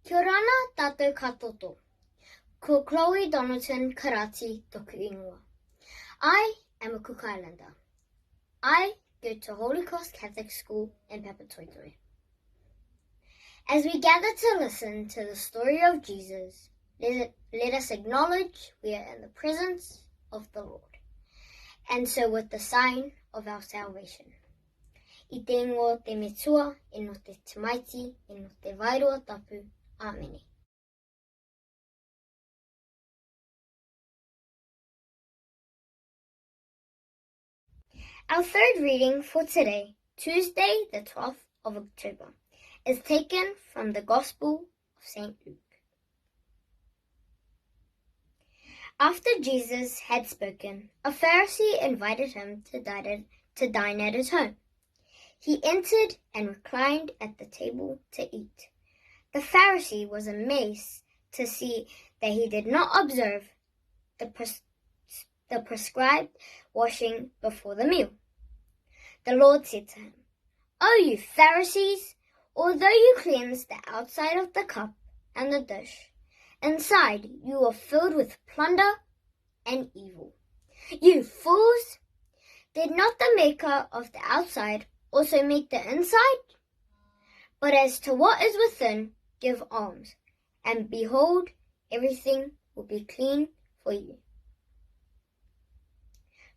Kia ora tātou katoto. Ko Khloe Donaldson-Karati toku ingoa. I am a Cook Islander. I go to Holy Cross Catholic School in Papatoetoe. As we gather to listen to the story of Jesus, let us acknowledge we are in the presence of the Lord, and so with the sign of our salvation. I te ingoa te metua, e no te tamaiti, e no te vairua tapu. Amen. Our third reading for today, Tuesday the 12th of October, is taken from the Gospel of St. Luke. After Jesus had spoken, a Pharisee invited him to dine at his home. He entered and reclined at the table to eat. The Pharisee was amazed to see that he did not observe the prescribed washing before the meal. The Lord said to him, "O you Pharisees, although you cleanse the outside of the cup and the dish, inside you are filled with plunder and evil. You fools! Did not the maker of the outside also make the inside? But as to what is within, give alms, and behold, everything will be clean for you."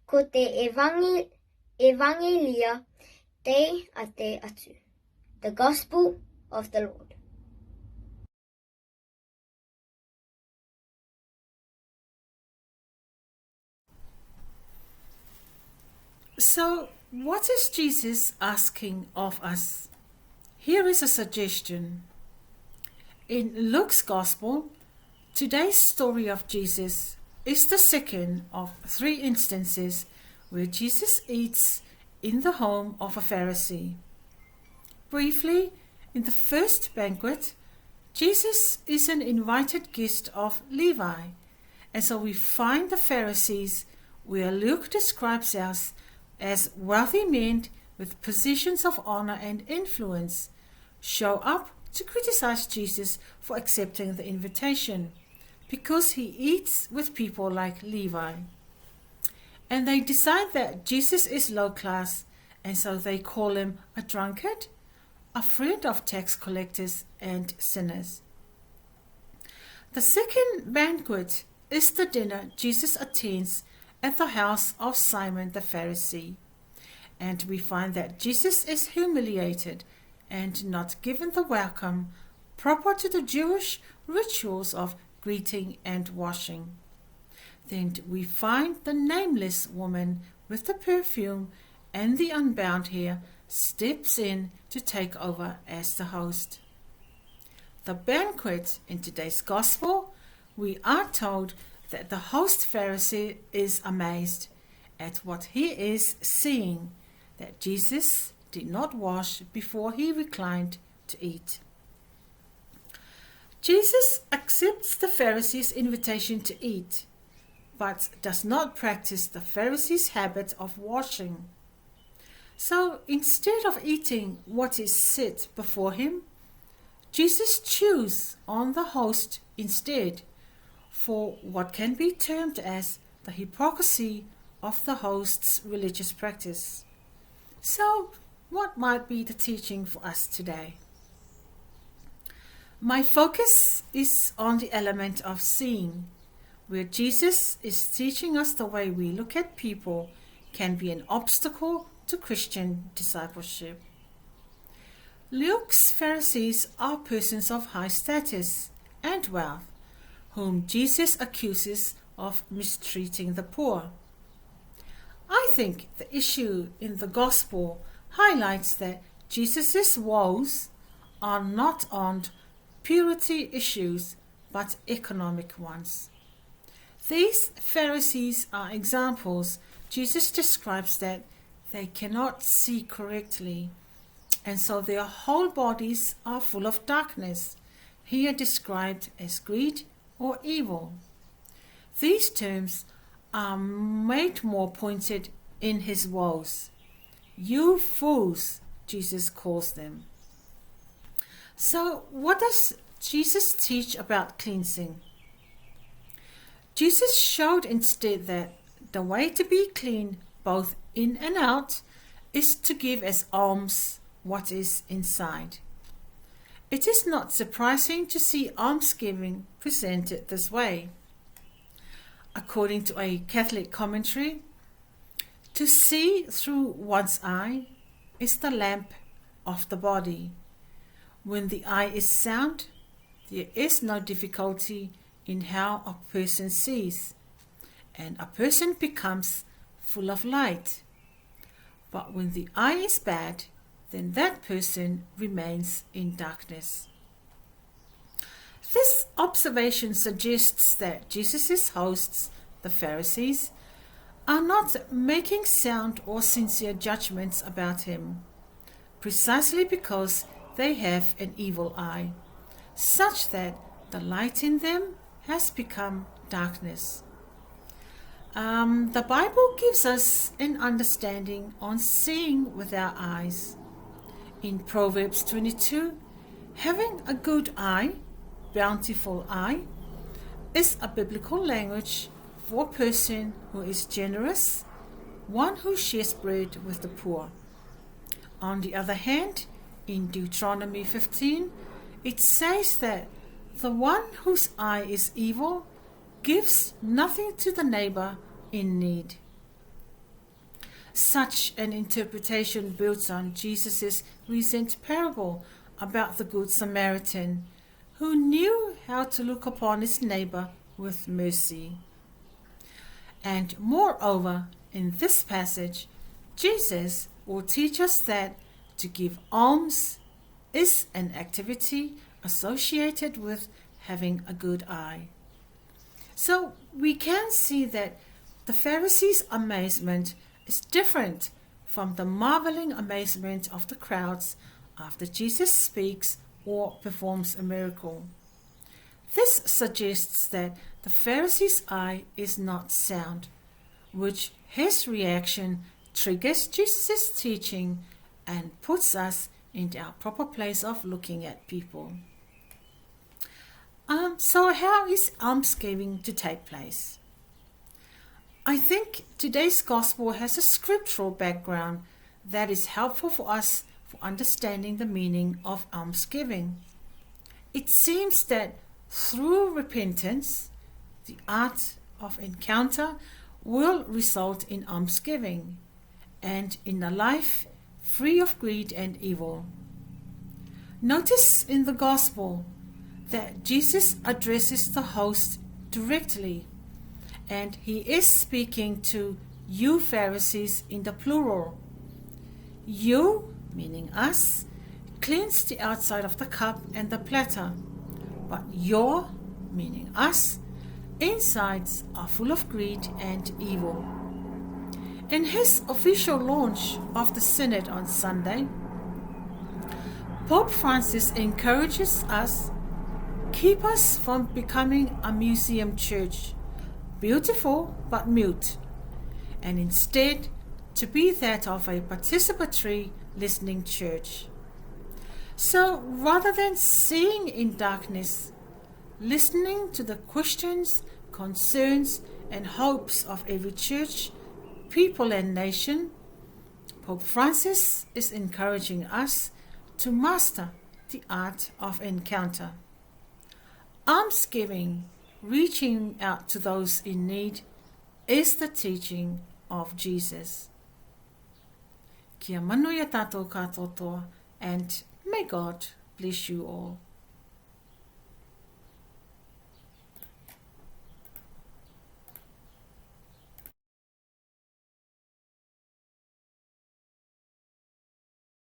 Ko te Evangelia te a te atu. The Gospel of the Lord. So, what is Jesus asking of us? Here is a suggestion. In Luke's Gospel, today's story of Jesus is the second of 3 instances where Jesus eats in the home of a Pharisee. Briefly, in the first banquet, Jesus is an invited guest of Levi, and so we find the Pharisees, where Luke describes us as wealthy men with positions of honor and influence, show up to criticize Jesus for accepting the invitation, because he eats with people like Levi. And they decide that Jesus is low class, and so they call him a drunkard, a friend of tax collectors and sinners. The second banquet is the dinner Jesus attends at the house of Simon the Pharisee, and we find that Jesus is humiliated and not given the welcome proper to the Jewish rituals of greeting and washing. Then we find the nameless woman with the perfume and the unbound hair steps in to take over as the host. The banquet in today's Gospel, we are told that the host Pharisee is amazed at what he is seeing, that Jesus did not wash before he reclined to eat. Jesus accepts the Pharisee's invitation to eat, but does not practice the Pharisee's habit of washing. So instead of eating what is set before him, Jesus chews on the host instead, for what can be termed as the hypocrisy of the host's religious practice. So, what might be the teaching for us today? My focus is on the element of seeing, where Jesus is teaching us the way we look at people can be an obstacle to Christian discipleship. Luke's Pharisees are persons of high status and wealth, whom Jesus accuses of mistreating the poor. I think the issue in the Gospel highlights that Jesus' woes are not on purity issues, but economic ones. These Pharisees are examples. Jesus describes that they cannot see correctly, and so their whole bodies are full of darkness, here described as greed or evil. These terms are made more pointed in his woes. You fools, Jesus calls them. So what does Jesus teach about cleansing? Jesus showed instead that the way to be clean, both in and out, is to give as alms what is inside. It is not surprising to see almsgiving presented this way. According to a Catholic commentary, to see through one's eye is the lamp of the body. When the eye is sound, there is no difficulty in how a person sees, and a person becomes full of light. But when the eye is bad, then that person remains in darkness. This observation suggests that Jesus' hosts, the Pharisees, are not making sound or sincere judgments about him, precisely because they have an evil eye, such that the light in them has become darkness. The Bible gives us an understanding on seeing with our eyes. In Proverbs 22, having a good eye, bountiful eye, is a biblical language for a person who is generous, one who shares bread with the poor. On the other hand, in Deuteronomy 15, it says that the one whose eye is evil gives nothing to the neighbor in need. Such an interpretation builds on Jesus' recent parable about the Good Samaritan, who knew how to look upon his neighbor with mercy. And moreover, in this passage, Jesus will teach us that to give alms is an activity associated with having a good eye. So we can see that the Pharisees' amazement is different from the marveling amazement of the crowds after Jesus speaks or performs a miracle. This suggests that the Pharisees' eye is not sound, which his reaction triggers Jesus' teaching and puts us in our proper place of looking at people. So how is almsgiving to take place? I think today's gospel has a scriptural background that is helpful for us for understanding the meaning of almsgiving. It seems that through repentance, the art of encounter will result in almsgiving and in a life free of greed and evil. Notice in the gospel that Jesus addresses the host directly, and he is speaking to you Pharisees in the plural. You, meaning us, cleanse the outside of the cup and the platter, but your, meaning us, insides are full of greed and evil. In his official launch of the Synod on Sunday, Pope Francis encourages us, keep us from becoming a museum church, beautiful but mute, and instead to be that of a participatory listening church. So rather than seeing in darkness, listening to the questions, concerns, and hopes of every church, people, and nation, Pope Francis is encouraging us to master the art of encounter. Almsgiving, reaching out to those in need, is the teaching of Jesus. Kia manu ia tātou katoa, and may God bless you all.